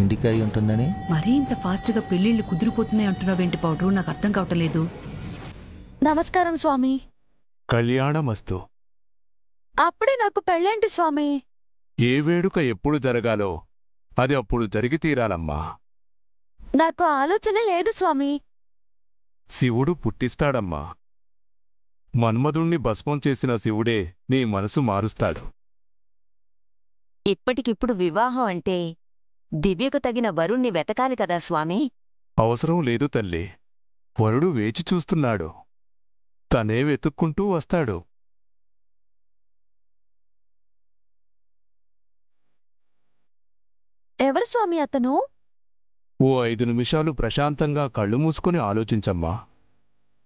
అందుకే అయి ఉంటుందని. మరీ ఇంత ఫాస్ట్ గా పెళ్లిళ్ళు కుదిరిపోతున్నాయి అంటున్నావేంటి పౌడరు? నాకు అర్థం కావట్లేదు. నమస్కారం స్వామి. కళ్యాణమస్తు. అప్పుడే నాకు పెళ్ళేంటి స్వామి? ఏ వేడుక ఎప్పుడు జరగాలో అది అప్పుడు జరిగి తీరాలమ్మా. నాకు ఆలోచన లేదు స్వామి. శివుడు పుట్టిస్తాడమ్మా. మన్మధుణ్ణి భస్మం చేసిన శివుడే నీ మనసు మారుస్తాడు. ఇప్పటికిప్పుడు వివాహం అంటే దివ్యకు తగిన వరుణ్ణి వెతకాలి కదా స్వామి. అవసరం లేదు తల్లి. వరుడు వేచి చూస్తున్నాడు. తనే వెతుక్కుంటూ వస్తాడు. ఎవరు స్వామి అతను? ఓ 5 నిమిషాలు ప్రశాంతంగా కళ్ళు మూసుకుని ఆలోచించమ్మా.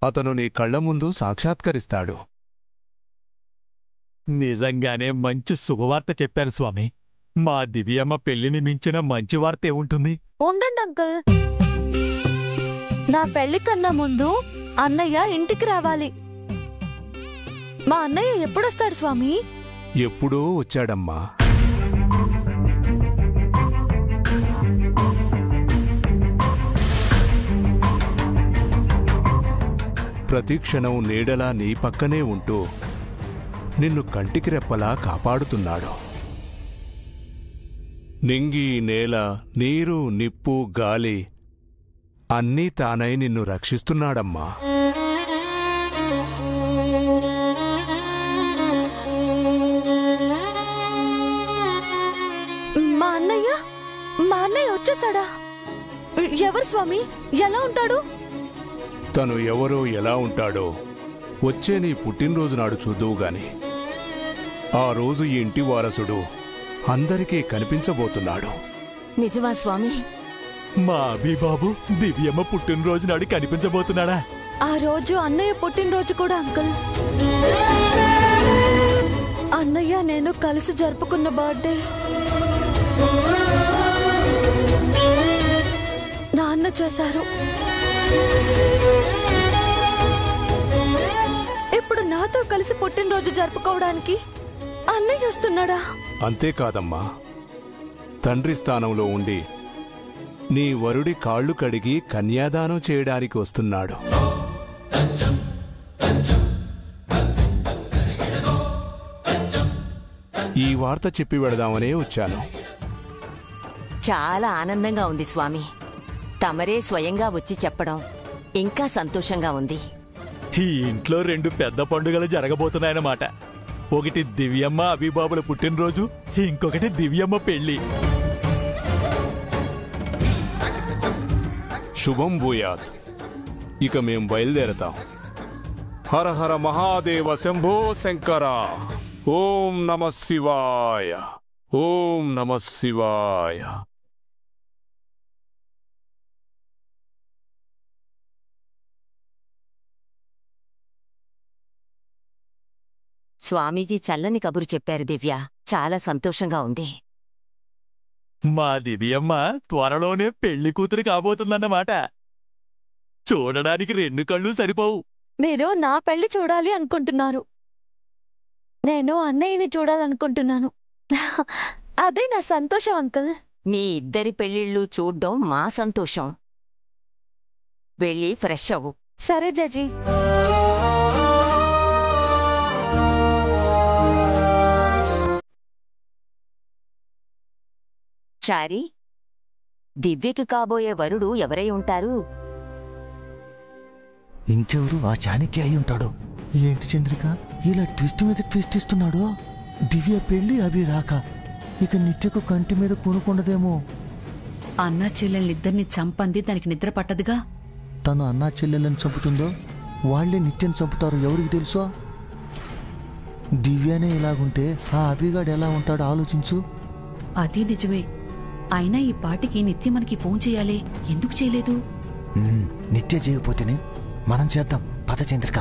అతను నీ కళ్ల ముందు సాక్షాత్కరిస్తాడు. నిజంగానే మంచి శుభవార్త చెప్పారు స్వామి. మా దివ్యమ్మ పెళ్లిని మించిన మంచి వార్త ఏముంటుంది? ఉండండి అంకుల్. నా పెళ్లి కన్నా ముందు అన్నయ్య ఇంటికి రావాలి. మా అన్నయ్య ఎప్పుడొస్తాడు స్వామి? ఎప్పుడో వచ్చాడమ్మా. ప్రతిక్షణం నీడలా నీ పక్కనే ఉంటూ నిన్ను కంటికి రెప్పలా కాపాడుతున్నాడు. నింగి, నేల, నీరు, నిప్పు, గాలి అన్నీ తానై నిన్ను రక్షిస్తున్నాడమ్మా. మా అన్నయ్య వచ్చేసాడా? ఎవరు స్వామి? ఎలా ఉంటాడు? తను ఎవరో ఎలా ఉంటాడో వచ్చే నీ పుట్టినరోజు నాడు చూద్దువుగాని. ఆ రోజు ఈ ఇంటి వారసుడు అందరికీ కనిపించబోతున్నాడు. నిజమా స్వామి? మా అభిబాబు దివ్యమ్మ పుట్టినరోజు నాడు కనిపించబోతున్నాడా? ఆ రోజు అన్నయ్య పుట్టినరోజు కూడా అంకుల్. అన్నయ్య నేను కలిసి జరుపుకున్న బర్త్డే. నాన్న చేశారు. ఇప్పుడు నాతో కలిసి పుట్టినరోజు జరుపుకోవడానికి అన్నయ్య వస్తున్నాడా? అంతేకాదమ్మా, తండ్రి స్థానంలో ఉండి నీ వరుడి కాళ్ళు కడిగి కన్యాదానం చేయడానికి వస్తున్నాడు. ఈ వార్త చెప్పి వెళదామనే వచ్చాను. చాలా ఆనందంగా ఉంది స్వామి. తమరే స్వయంగా వచ్చి చెప్పడం ఇంకా సంతోషంగా ఉంది. ఈ ఇంట్లో 2 పెద్ద పండుగలు జరగబోతున్నాయన్నమాట. ఒకటి దివ్యమ్మ అభిబాబుల పుట్టినరోజు, ఇంకొకటి దివ్యమ్మ పెళ్లి. శుభం భూయాత్. ఇక మేం బయలుదేరతాం. హర హర మహాదేవ శంభో శంకర. ఓం నమ శివాయ. ఓం నమ శివాయ. స్వామీజీ చల్లని కబురు చెప్పారు దివ్య. చాలా సంతోషంగా ఉంది. మా దివ్యమ్మ త్వరలోనే పెళ్లి కూతురు కాబోతుందన్నమాట. చూడడానికి 2 కళ్ళు సరిపోవు. మీరు నా పెళ్లి చూడాలి అనుకుంటున్నారు. నేను అన్నయ్యని చూడాలనుకుంటున్నాను. అదే నా సంతోషం అంకుల్. మీ ఇద్దరి పెళ్లిళ్ళు చూడ్డం మా సంతోషం. వెళ్ళి ఫ్రెష్ అవ్వు. సరే జజీ. చారి, దివ్యకి కాబోయే వరుడు ఎవరై ఉంటారు? ఇంకెవరు? ఆ చాణక్య అయి ఉంటాడు. ఏంటి చంద్రిక ఇలా ట్విస్ట్ మీద ట్విస్ట్ ఇస్తున్నాడు? దివ్య పెళ్లి అవి రాక ఇక నిత్యకు కంటి మీద కొనుక్కుండదేమో. అన్నా చెల్లెళ్ళిద్దరిని చంపంది తనకి నిద్ర పట్టదుగా. తను అన్నా చెల్లెలను చంపుతుందో వాళ్లే నిత్యం చంపుతారు, ఎవరికి తెలుసో? దివ్యనే ఇలాగుంటే ఆ అభిగాడు ఎలా ఉంటాడో ఆలోచించు. అది నిజమే. అయినా ఈ పాటికి నిత్య మనకి ఫోన్ చేయాలి. ఎందుకు చేయలేదు? నిత్య చేయకపోతేనే మనం చేద్దాం. పద చంద్రిక.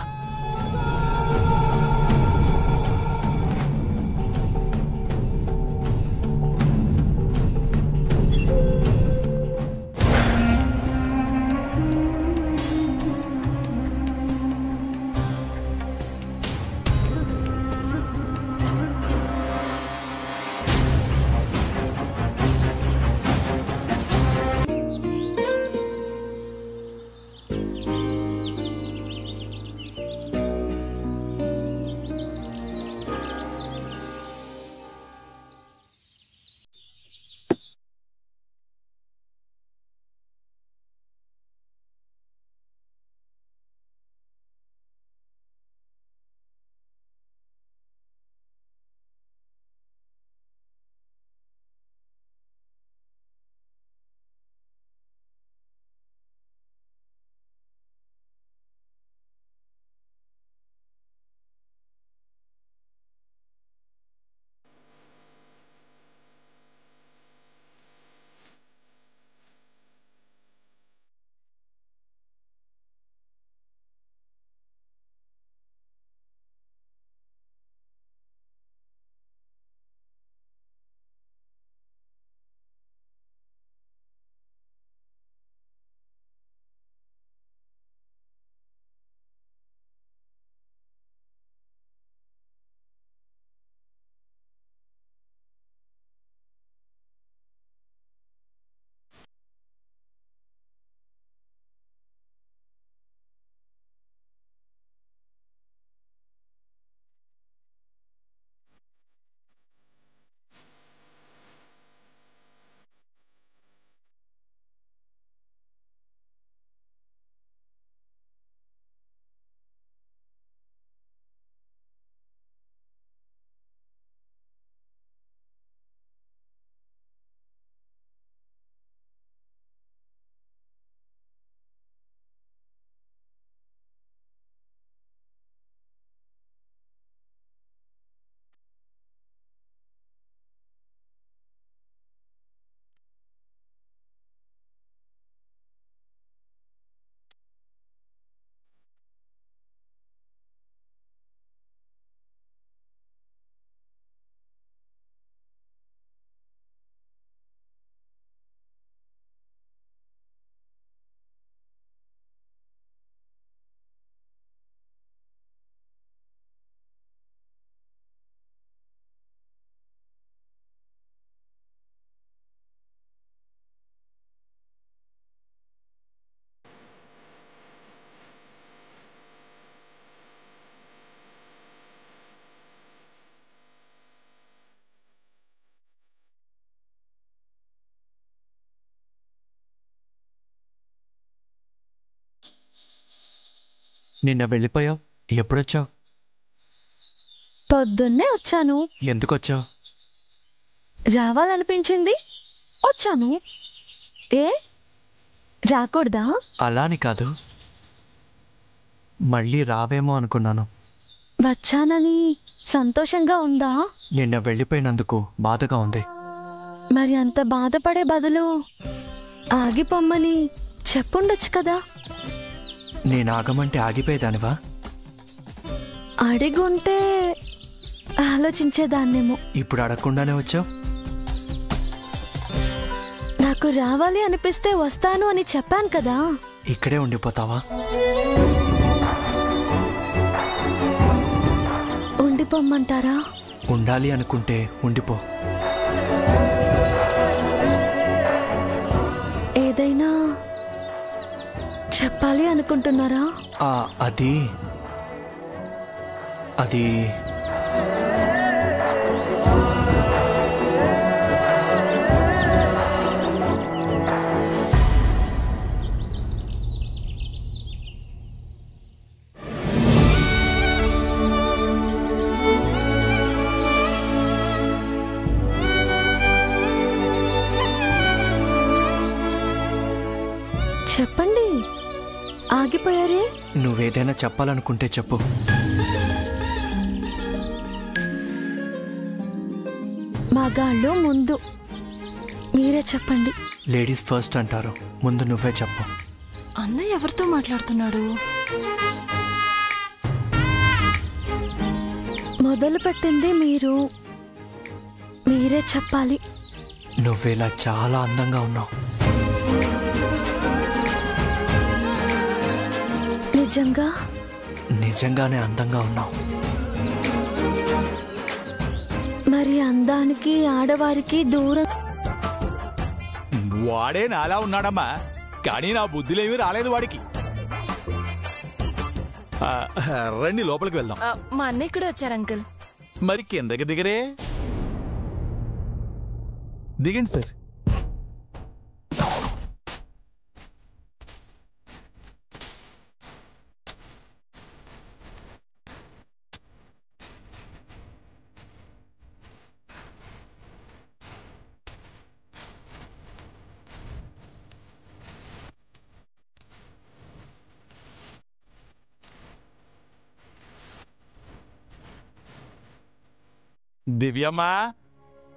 నిన్న వెళ్ళిపోయావు, ఎప్పుడొచ్చావు? పొద్దున్నే వచ్చాను. ఎందుకొచ్చావు? రావాలనిపించింది, వచ్చాను. ఏ రాకూడదా? అలా అని కాదు, మళ్ళీ రావేమో అనుకున్నాను. వచ్చానని సంతోషంగా ఉందా? నిన్న వెళ్ళిపోయినందుకు బాధగా ఉంది. మరి అంత బాధపడే బదులు ఆగిపోమ్మని చెప్పుండొచ్చు కదా. నేను ఆగమంటే ఆగిపోయేదానివా? అడిగుంటే ఆలోచించేదాన్నేమో. ఇప్పుడు అడగకుండానే వచ్చావు. నాకు రావాలి అనిపిస్తే వస్తాను అని చెప్పాను కదా. ఇక్కడే ఉండిపోతావా? ఉండిపోమ్మంటారా? ఉండాలి అనుకుంటే ఉండిపో. ఏదైనా చెప్పాలి అనుకుంటున్నారా? అది చెప్పండి, ఆగిపోయారే? నువ్వేదైనా చెప్పాలనుకుంటే చెప్పు. మగాళ్ళు ముందు, మీరే చెప్పండి. లేడీస్ ఫస్ట్ అంటారు, ముందు నువ్వే చెప్పు. అన్న ఎవరితో మాట్లాడుతున్నాడు? మొదలు పెట్టింది మీరు, మీరే చెప్పాలి. నువ్వేలా చాలా అందంగా ఉన్నావు. నిజంగా? నిజంగానే అందంగా ఉన్నావు. మరి అందానికి ఆడవారికి దూరం. వాడే నాలా ఉన్నాడమ్మా, కానీ నా బుద్ధిలేమీ రాలేదు వాడికి. రండి లోపలికి వెళ్దాం. మా అన్నయ్య కూడా వచ్చారు అంకుల్. మరి కిందకి దిగరే. దిగండి సార్. దివ్యమ్మా,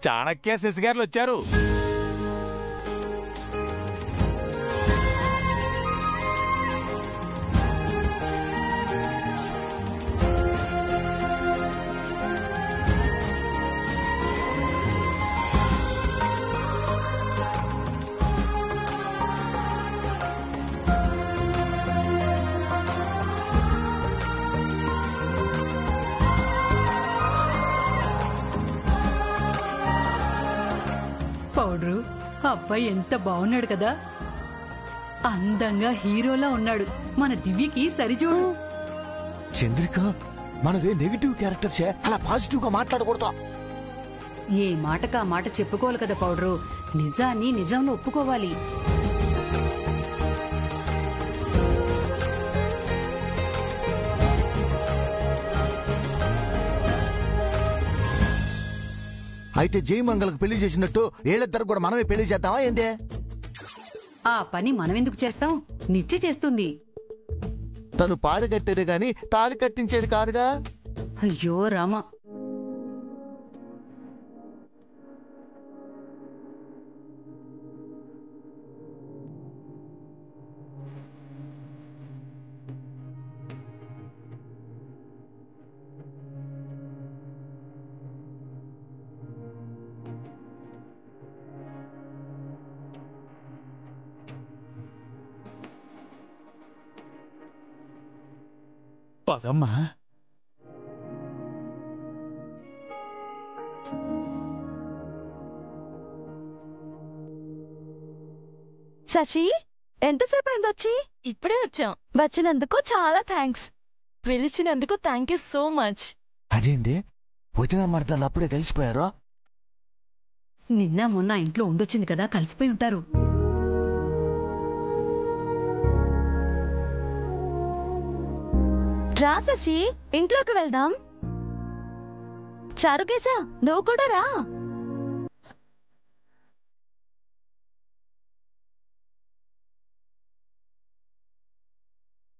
చాణక్య శశిగారులు వచ్చారు. పౌడరు అబ్బాయి ఎంత బాగున్నాడు కదా, అందంగా హీరోలా ఉన్నాడు. మన దివ్యకి సరిచూడు. చంద్రిక, మనవే నెగిటివ్ క్యారెక్టర్సే, అలా పాజిటివ్ గా మాట్లాడకూడదు. ఏ మాటకా మాట చెప్పుకోవాలి కదా పౌడరు. నిజాన్ని నిజంలో ఒప్పుకోవాలి. అయితే జయమంగళకు పెళ్లి చేసినట్టు వీళ్ళిద్దరు కూడా మనమే పెళ్లి చేద్దామా ఏందే? ఆ పని మనమెందుకు చేస్తాం, నిత్య చేస్తుంది. తను పాడి కట్టేదే గాని తాళి కట్టించేది కాదుగా. అయ్యో రామా, పదమ్మా. శశి, ఎంతసేపు అయింది వచ్చి? ఇప్పుడే వచ్చాం. వచ్చినందుకు చాలా థ్యాంక్స్. పిలిచినందుకు థ్యాంక్ యూ సో మచ్. అదేంటి వదిన మరదలు అప్పుడే కలిసిపోయారో? నిన్న మొన్న ఇంట్లో ఉండొచ్చింది కదా, కలిసిపోయి ఉంటారు. రా శశి, ఇంట్లోకి వెళ్దాం. చారుకేశా, నువ్వు కూడా రా.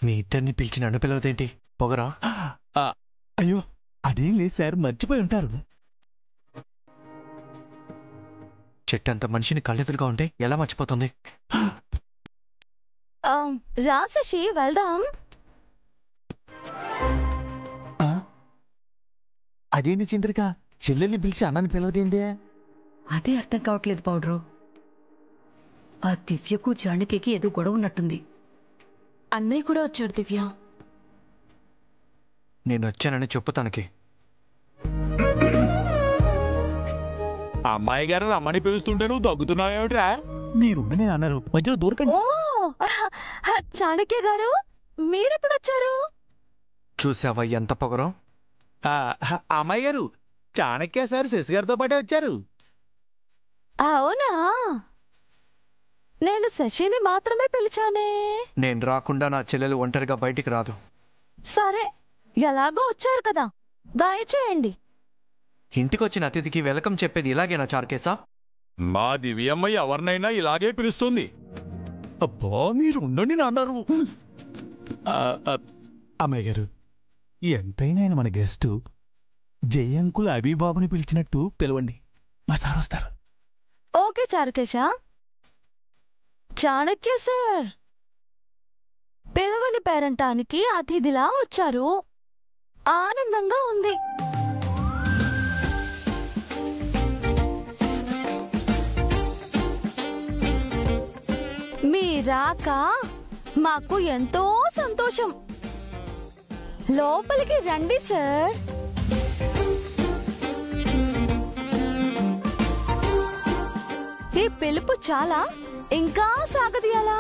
మీ ఇద్దరిని పిలిచి నన్ను పిలవదేంటి? పొగరా? అయ్యో అదేం లేదు సార్, మర్చిపోయి ఉంటారు. చెట్టంత మనిషిని కళ్ళెదురుగా ఉంటే ఎలా మర్చిపోతుంది? రా శశి, వెళ్దాం. అదేంటి చంద్రిక, చెల్లెల్ని పిలిచి అన్నని పిలవదేంటి? అదే అర్థం కావట్లేదు పౌడరు. ఆ దివ్యకు జానకికి ఏదో గొడవ ఉన్నట్టుంది. అన్నయ్య కూడా వచ్చాడు దివ్య. నేను వచ్చానని చెప్పు తనకి. అమ్మాయి గారు రమ్మని పిలుస్తుంటే నువ్వు దగ్గుతున్నావేమిట్రా? నేను అన్నారు, మధ్యలో దూరకండి. ఓ చాణక్య గారు, మీరెప్పుడొచ్చారు? చూసావా ఎంత పొగరం? అమ్మాయి గారు, చాణక్య సార్ శశి గారితో పాటే వచ్చారు. అవునా, నేను శశిని మాత్రమే పిలిచానే. నేను రాకుండా నా చెల్లెలు ఒంటరిగా బయటికి రాదు. సరే, ఎలాగో వచ్చారు కదా, దయచేయండి. ఇంటికొచ్చిన అతిథికి వెల్కమ్ చెప్పేది ఇలాగేనా చారుకేశా? మా దివ్యమ్మ ఎవరినైనా ఇలాగే పిలుస్తుంది. అబ్బా, మీరు ఉండండి నాన్నారు. అమ్మాయి గారు, ఎంతైనా ఆయన మన గెస్టు. జయంకుల అభిబాబుని పిలిచినట్టు పిలవండి, మా సార్ వస్తారు. ఓకే చారుకేశ. చాణక్య సార్, పిలవని పేరంటానికి అతిథిలా వచ్చారు. ఆనందంగా ఉంది. మీ రాక మాకు ఎంతో సంతోషం. లోపలికి రండి సార్. ఈ పిలుపు చాలా, ఇంకా సాగదీయాలా?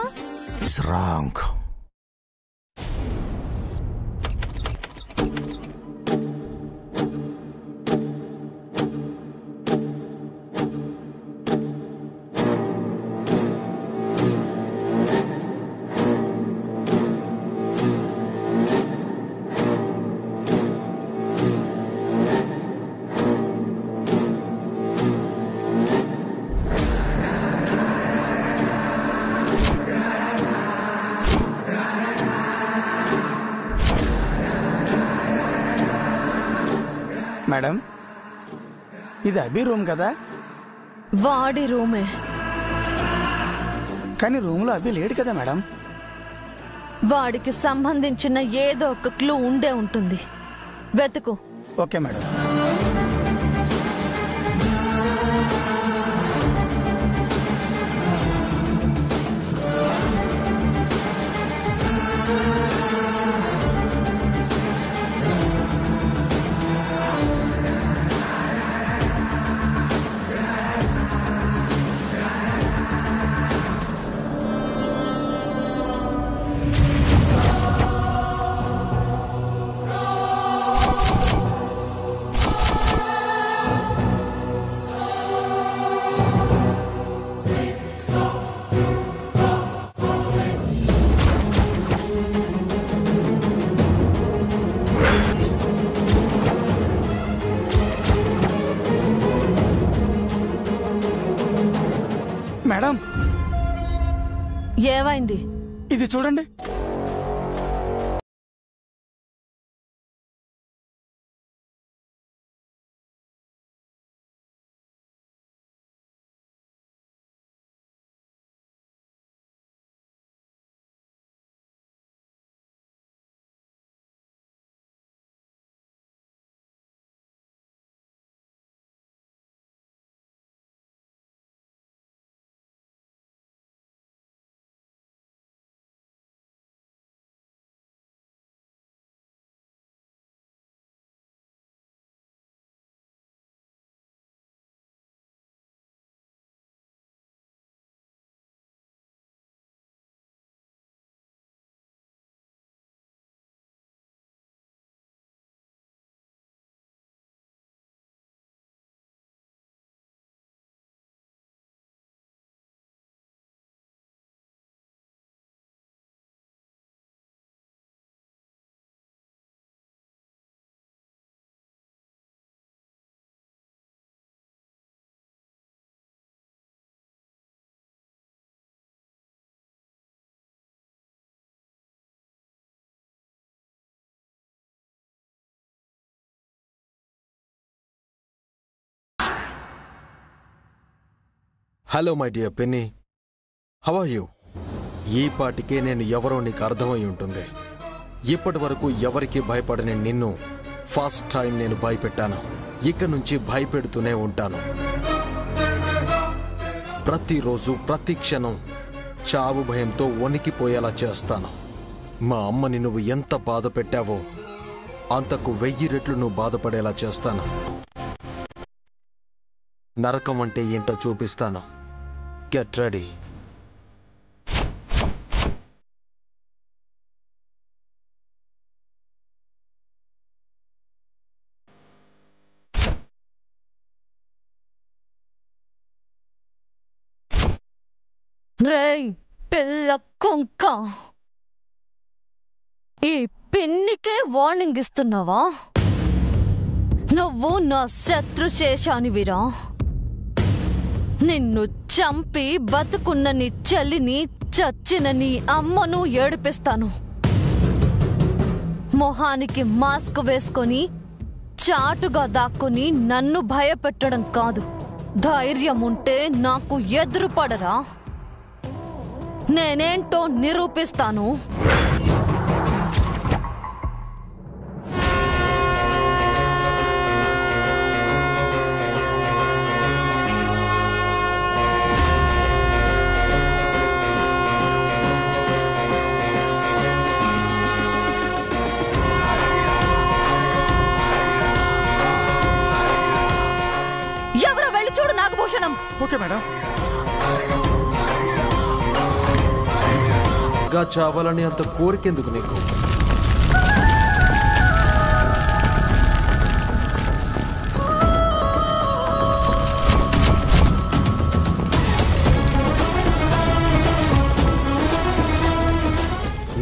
మేడం, ఇది అభి రూమ్ కదా? వాడి రూమే. కానీ రూమ్లో అభి లేడు కదా మేడం? వాడికి సంబంధించిన ఏదో ఒక క్లూ ఉండే ఉంటుంది, వెతుకు. Okay madam. మేడం, ఏమైంది? ఇది చూడండి. Hello my dear Penny, how are you? ఈ పాటికే నేను ఎవరో నీకు అర్థమై ఉంటుంది. ఇప్పటి వరకు ఎవరికి భయపడని నిన్ను ఫస్ట్ టైం నేను భయపెట్టాను. ఇక నుంచి భయపెడుతూనే ఉంటాను. ప్రతిరోజు ప్రతి క్షణం చావు భయంతో వణికిపోయేలా చేస్తాను. మా అమ్మని నువ్వు ఎంత బాధ పెట్టావో అంతకు 1000 రెట్లు నువ్వు బాధపడేలా చేస్తాను. నరకం అంటే ఏంటో చూపిస్తాను. Get ready. రేయ్ పిల్ల కుంక, ఈ పిన్నికే వార్నింగ్ ఇస్తున్నావా? నువ్వు నా శత్రు శేషానివిరా. నిన్ను చంపి బతుకున్న నీ చెల్లిని, చచ్చిన నీ అమ్మను ఏడిపిస్తాను. మొహానికి మాస్క్ వేసుకొని చాటుగా దాక్కుని నన్ను భయపెట్టడం కాదు. ధైర్యం ఉంటే నాకు ఎదురుపడరా. నేనేంటో నిరూపిస్తాను. ఎవరో వెళ్ళి చూడు నాగభూషణం. Okay madam. చావాలని అంత కోరికెందుకు నీకు?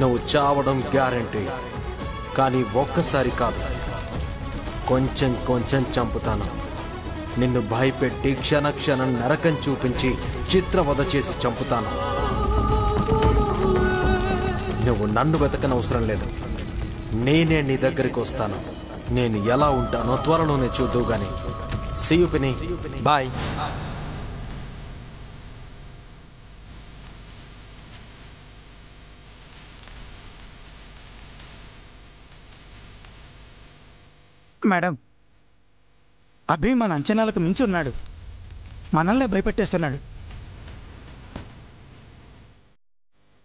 నువ్వు చావడం గ్యారంటీ, కానీ ఒక్కసారి కాదు, కొంచెం కొంచెం చంపుతాను. నిన్ను భయపెట్టి క్షణక్షణం నరకం చూపించి చిత్రవధ చేసి చంపుతాను. నువ్వు నన్ను వెతకనవసరం లేదు, నేనే నీ దగ్గరికి వస్తాను. నేను ఎలా ఉంటానో త్వరలోనే చూద్దువు గాని. See you Penny. Bye. Madam, Abhi మన అంచనాలకు మించి ఉన్నాడు. మనల్నే భయపెట్టేస్తున్నాడు.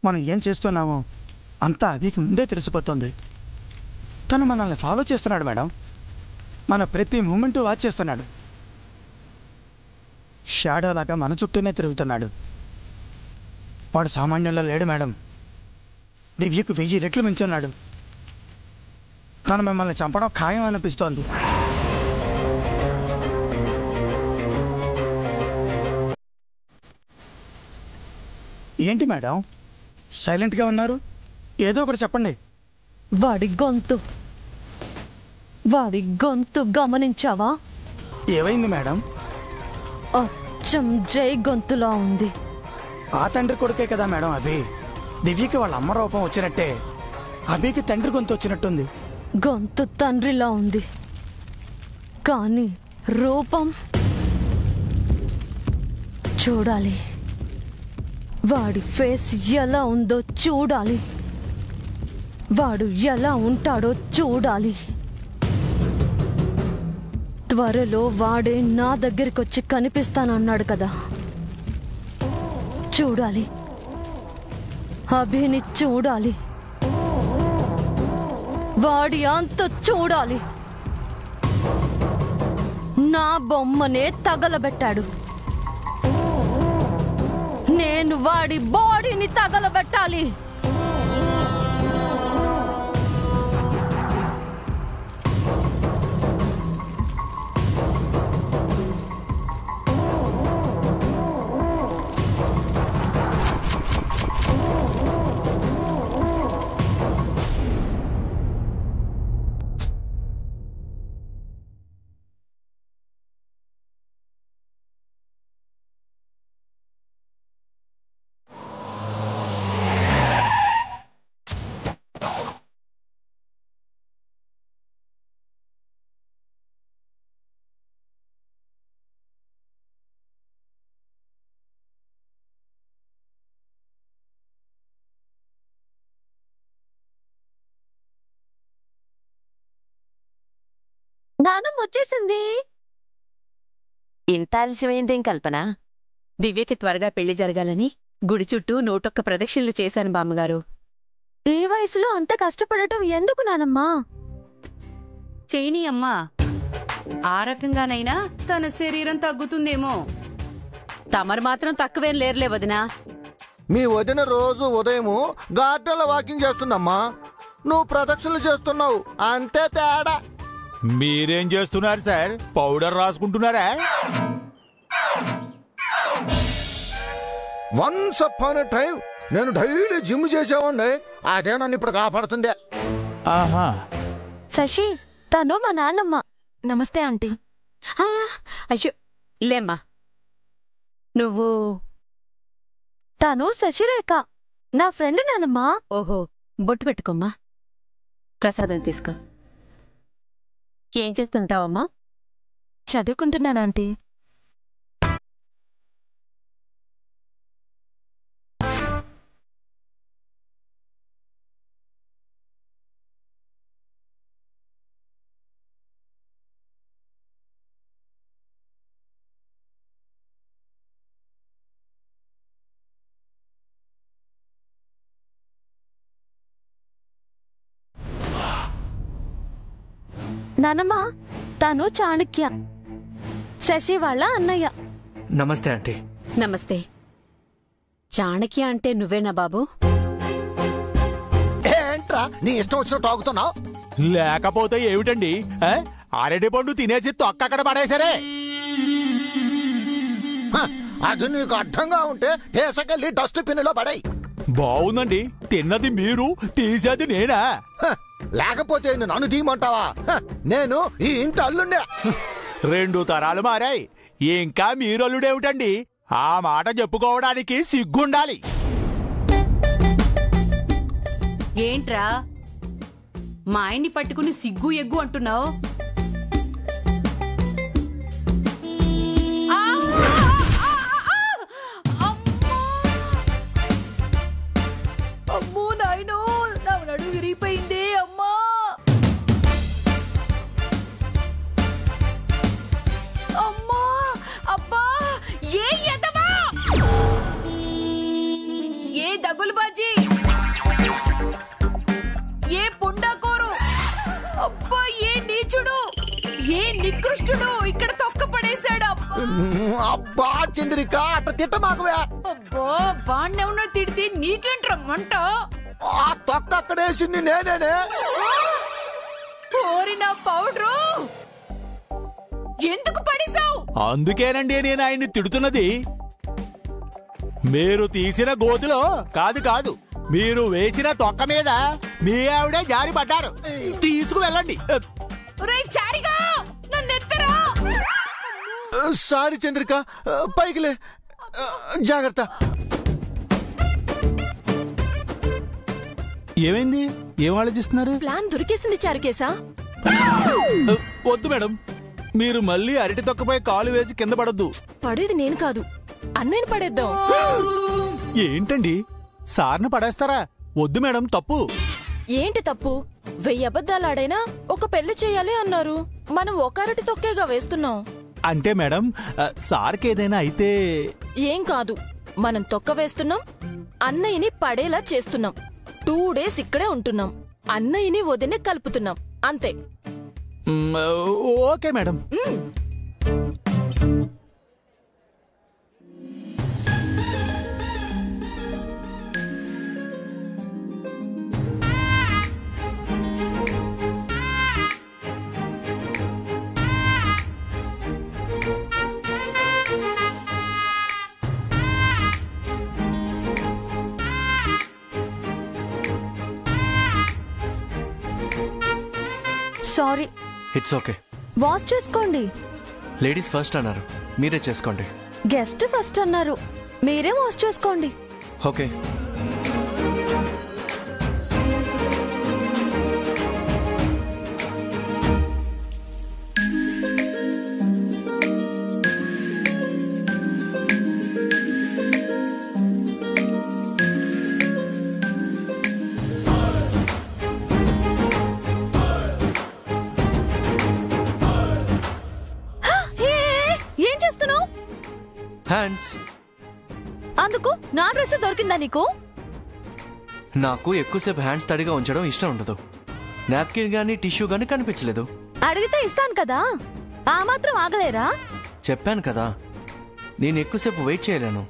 మనం ఏం చేస్తున్నామో అంతా అభికి ముందే తెలిసిపోతుంది. తను మనల్ని ఫాలో చేస్తున్నాడు మేడం. మన ప్రతి మూమెంటు వాచ్ చేస్తున్నాడు. షాడో లాగా మన చుట్టూనే తిరుగుతున్నాడు. వాడు సామాన్యంలో లేడు మేడం. దివ్యకు 1000 రెట్లు మించున్నాడు. తను మిమ్మల్ని చంపడం ఖాయం అనిపిస్తోంది. ఏంటి మేడం సైలెంట్గా ఉన్నారు? ఏదో ఒకటి చెప్పండి. వాడి గొంతు గమనించావా? ఏమైంది మేడం? అచ్చం జై గొంతులా ఉంది. ఆ తండ్రి కొడుకే కదా మేడం అభి. దివ్యకి వాళ్ళ అమ్మ రూపం వచ్చినట్టే అభికి తండ్రి గొంతు వచ్చినట్టుంది. గొంతు తండ్రిలా ఉంది, కానీ రూపం చూడాలి. వాడి ఫేస్ ఎలా ఉందో చూడాలి. వాడు ఎలా ఉంటాడో చూడాలి. త్వరలో వాడే నా దగ్గరికి వచ్చి కనిపిస్తానన్నాడు కదా, చూడాలి. అభిని చూడాలి. వాడి అంత చూడాలి. నా బొమ్మనే తగలబెట్టాడు. నేను వాడి బాడీని తగలబెట్టాలి. నానమ్మ వచ్చేసింది. ఇంత ఆలస్యమైందేం కల్పన? దివ్యకి త్వరగా పెళ్లి జరగాలని గుడి చుట్టూ 101 ప్రదక్షిణలు చేశాను బామ్మగారు. ఈ వయసులో అంత కష్టపడటం ఎందుకు నానమ్మా? చేయని అమ్మా, ఆ రకంగానైనా తన శరీరం తగ్గుతుందేమో. తమరు మాత్రం తక్కువేం లేరులే వదినా. మీ వదిన రోజు ఉదయము గార్డెన్లో వాకింగ్ చేస్తుందమ్మా. నువ్వు ప్రదక్షిణలు చేస్తున్నావు, అంతే తేడా. మీరేం చేస్తున్నారు సార్? పౌడర్ రాసుకుంటున్నారా? వన్స్ అపాన్ ఎ టైం నేను డైలీ జిమ్ చేసేవాడిని, అదే నన్ను ఇప్పుడు కాపాడుతుంది. ఆహా, శశి, తను మా నాన్నమ్మ. నమస్తే ఆంటీ. అయ్యో లేమ్మా. నువ్వు? తను శశిరేఖ, నా ఫ్రెండ్ నానమ్మా. ఓహో, బొట్టు పెట్టుకోమ్మా. ప్రసాదం తీసుకో. ఏం చేస్తుంటావమ్మా? చదువుకుంటున్నాను ఆంటీ. నానమ్మ, తను చాణక్య, శశి వాళ్ళ అన్నయ్య. నమస్తే ఆంటీ. నమస్తే. చాణక్య అంటే నువ్వేనా బాబు? ఏంట్రా నీ ఇష్టం వచ్చిన తాగుతున్నావు? లేకపోతే ఏమిటండి, అరటి పండు తినేసి తొక్కక్కడ పడేసరే. అది నీకు అర్థంగా ఉంటే తీసుకెళ్ళి డస్ట్ బిన్ లో పడాయి. బావుందండి, తిన్నది మీరు, తీసేది నేనా? లేకపోతే నన్ను తీయమంటావా? నేను ఈ ఇంటి అల్లుండే. 2 తరాలు మారాయి, ఇంకా మీరొల్లుడేమిటండి? ఆ మాట చెప్పుకోవడానికి సిగ్గుండాలి. ఏంట్రా మా ఆయన్ని పట్టుకుని సిగ్గు ఎగ్గు అంటున్నావు? అమ్మో నాయనో, నా నడుము విరిగిపోయిందే అమ్మా. అమ్మా, అబ్బా, ఏ ఎదవా, ఏ దగులుబాజీ, ఏ పుండాకోరు, అబ్బా, ఏ నీచుడు, ఏ నికృష్టుడు ఇక్కడ తొక్క పడేశాడు. అబ్బా చంద్రిక, అట్ట తిట్టమాకవే. అబ్బా, వాణ్ణెవనో తిడితే నీకేంట్రా మంట? ఆ తొక్క అక్కడేసింది నేనేనే. ఓరి నా పౌడరు, ఎందుకు పడేశావు? అందుకేనండి నేను ఆయన్ని తిడుతున్నది. మీరు తీసిన గోతులో కాదు, మీరు వేసిన తొక్క మీద మీ ఆవిడే జారి పడ్డారు. తీసుకువెళ్ళండి. ఒరేయ్ చారిగా, నన్నెత్తరా. సారీ చంద్రిక, పైకిలే, జాగ్రత్త. ఏమైంది? ఏం ఆలోచిస్తున్నారు? ప్లాన్ దొరికేసింది చారుకేశా. వద్దు మేడం, మీరు మళ్ళీ అరటి తొక్కపై కాలు వేసి కింద పడద్దు. పడేది నేను కాదు, అన్నయ్యని పడేద్దాం. ఏంటండి, సార్ను పడేస్తారా? వద్దు మేడం, తప్పు. ఏంటి తప్పు? 1000 అబద్ధాలాడైనా ఒక పెళ్లి చేయాలి అన్నారు. మనం ఒక అరటి తొక్కేగా వేస్తున్నాం. అంటే మేడం, సార్కి ఏదైనా అయితే? ఏం కాదు, మనం తొక్క వేస్తున్నాం, అన్నయ్యని పడేలా చేస్తున్నాం. 2 డేస్ ఇక్కడే ఉంటున్నాం, అన్నయ్యని వదిన కలుపుతున్నాం, అంతే. Okay madam. Sorry. It's okay. Wash చేసుకోండి. లేడీస్ ఫస్ట్ అన్నారు, మీరే చేసుకోండి. గెస్ట్ ఫస్ట్ అన్నారు, మీరే వాష్ చేసుకోండి. ఓకే. చేస్తున్నావు? హ్యాండ్స్. అందుకు నా డ్రెస్ దొరికిందా నీకు? నాకు ఎక్కువసేపు హ్యాండ్స్ తడిగా ఉంచడం ఇష్టం ఉండదు. నాప్కిన్ గానీ టిష్యూ గానీ కనిపించలేదు. అడిగితే ఇస్తాను కదా, ఆ మాత్రం ఆగలేరా? చెప్పాను కదా, నేను ఎక్కువసేపు వెయిట్ చేయలేను.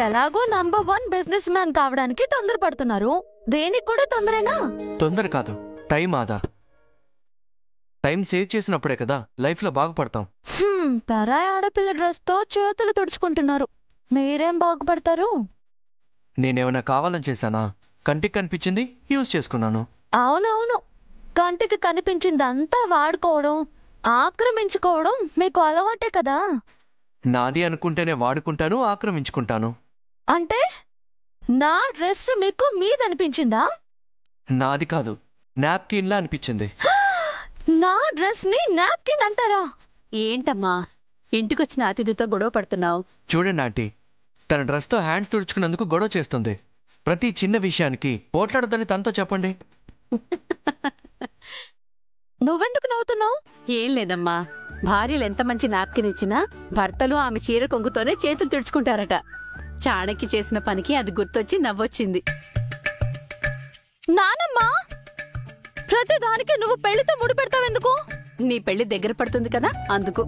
ఎలాగో నంబర్ 1 బిజినెస్ మ్యాన్ కావడానికి తొందరపడుతున్నారు. దేనికి కూడా తొందరేనా? తొందర కాదు, టైం ఆదా. టైం సేవ్ చేసినప్పుడే కదా లైఫ్లో బాగుపడతాం. పరాయి ఆడపిల్ల డ్రెస్ తో చేతులు తుడుచుకుంటున్నారు, మీరేం బాగుపడతారు? నేనేమైనా కావాలని చేశానా? కంటికి కనిపించింది యూజ్ చేసుకున్నాను. అవునవును, కంటికి కనిపించిందంతా వాడుకోవడం, ఆక్రమించుకోవడం మీకు అలవాటే కదా. నాది అనుకుంటేనే వాడుకుంటాను, ఆక్రమించుకుంటాను. అంటే నా డ్రెస్ మీకు మీదనిపించిందా? నాది కాదు, నాప్కిన్లా అనిపించింది. నా డ్రెస్ ని నాప్కిన్ అంటారా? ఏంటమ్మా ఇంటికొచ్చిన అతిథితో గొడవ పడుతున్నావు? చూడండి ఆంటీ, తన డ్రెస్తో హ్యాండ్స్ తుడుచుకున్నందుకు గొడవ చేస్తుంది. ప్రతి చిన్న విషయానికి పోట్లాడదని తనతో చెప్పండి. నువ్వెందుకు నవ్వుతున్నావు? ఏం లేదమ్మా, భార్యలు ఎంత మంచి నాప్కిన్ ఇచ్చినా భర్తలు ఆమె చీర కొంగుతోనే చేతులు తుడుచుకుంటారట. చాణక్య చేసిన పనికి అది గుర్తొచ్చి నవ్వొచ్చింది. నానమ్మా, ప్రతి దానికి నువ్వు పెళ్లితో ముడి పెడతావెందుకు? నీ పెళ్లి దగ్గర పడుతుంది కదా, అందుకు.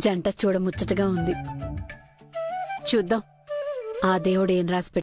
జంట చూడ ముచ్చటగా ఉంది. చూద్దాం ఆ దేవుడు ఏం రాసి